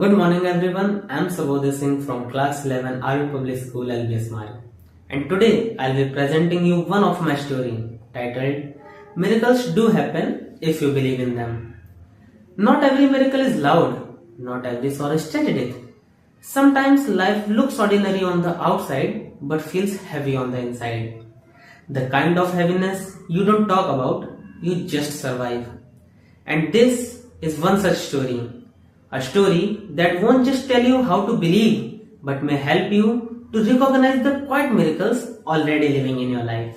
Good morning everyone, I am Sabodh Singh from class 11 RV Public School LBS Mile, and today I will be presenting you one of my story titled Miracles Do Happen If You Believe in Them. Not every miracle is loud, not every soul is tragic. Sometimes life looks ordinary on the outside but feels heavy on the inside. The kind of heaviness you don't talk about, you just survive. And this is one such story. A story that won't just tell you how to believe, but may help you to recognize the quiet miracles already living in your life.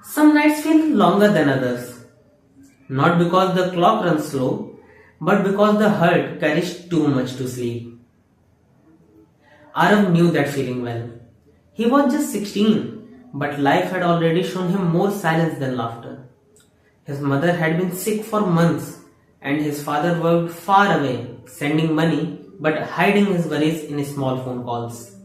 Some nights feel longer than others, not because the clock runs slow, but because the heart carries too much to sleep. Arav knew that feeling well. He was just 16, but life had already shown him more silence than laughter. His mother had been sick for months, and his father worked far away, sending money but hiding his worries in small phone calls.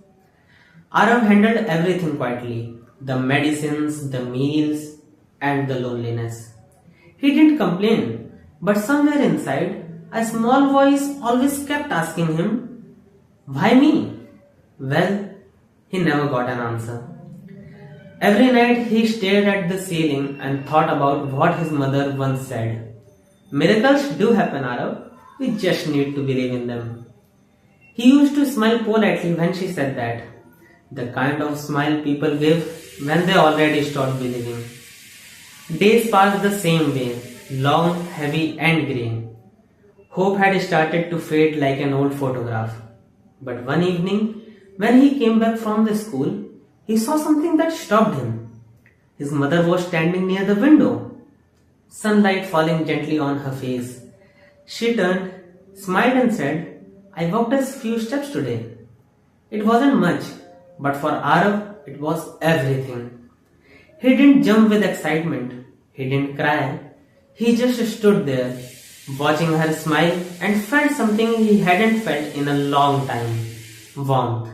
Arav handled everything quietly, the medicines, the meals, and the loneliness. He didn't complain, but somewhere inside, a small voice always kept asking him, "Why me?" Well, he never got an answer. Every night he stared at the ceiling and thought about what his mother once said. Miracles do happen, Arav. We just need to believe in them. He used to smile politely when she said that. The kind of smile people give when they already stopped believing. Days passed the same way, long, heavy and grey. Hope had started to fade like an old photograph. But one evening, when he came back from the school, he saw something that stopped him. His mother was standing near the window, sunlight falling gently on her face. She turned, smiled and said, "I walked a few steps today." It wasn't much, but for Arav, it was everything. He didn't jump with excitement. He didn't cry. He just stood there, watching her smile and felt something he hadn't felt in a long time. Warmth.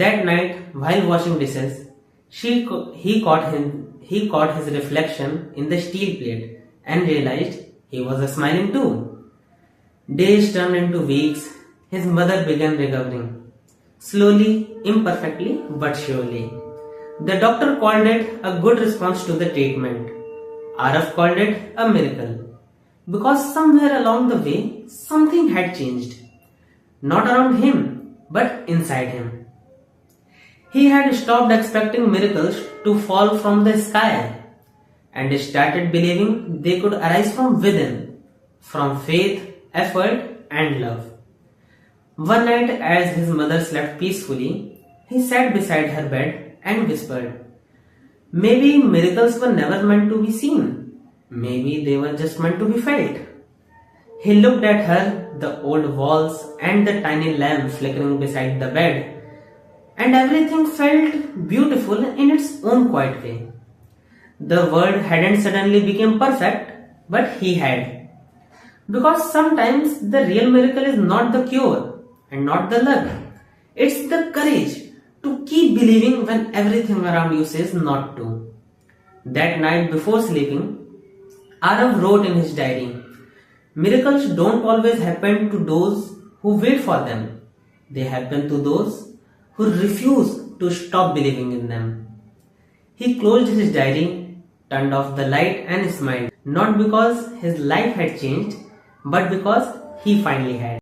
That night, while washing dishes, he caught his reflection in the steel plate and realized he was smiling too. Days turned into weeks. His mother began recovering. Slowly, imperfectly, but surely. The doctor called it a good response to the treatment. Arav called it a miracle. Because somewhere along the way, something had changed. Not around him, but inside him. He had stopped expecting miracles to fall from the sky and started believing they could arise from within, from faith, effort, and love. One night, as his mother slept peacefully, he sat beside her bed and whispered, "Maybe miracles were never meant to be seen. Maybe they were just meant to be felt." He looked at her, the old walls, and the tiny lamp flickering beside the bed, and everything felt beautiful in its own quiet way. The world hadn't suddenly become perfect, but he had. Because sometimes the real miracle is not the cure and not the luck. It's the courage to keep believing when everything around you says not to. That night before sleeping, Arav wrote in his diary, "Miracles don't always happen to those who wait for them. They happen to those who refuse to stop believing in them." He closed his diary, turned off the light and smiled, not because his life had changed, but because he finally had.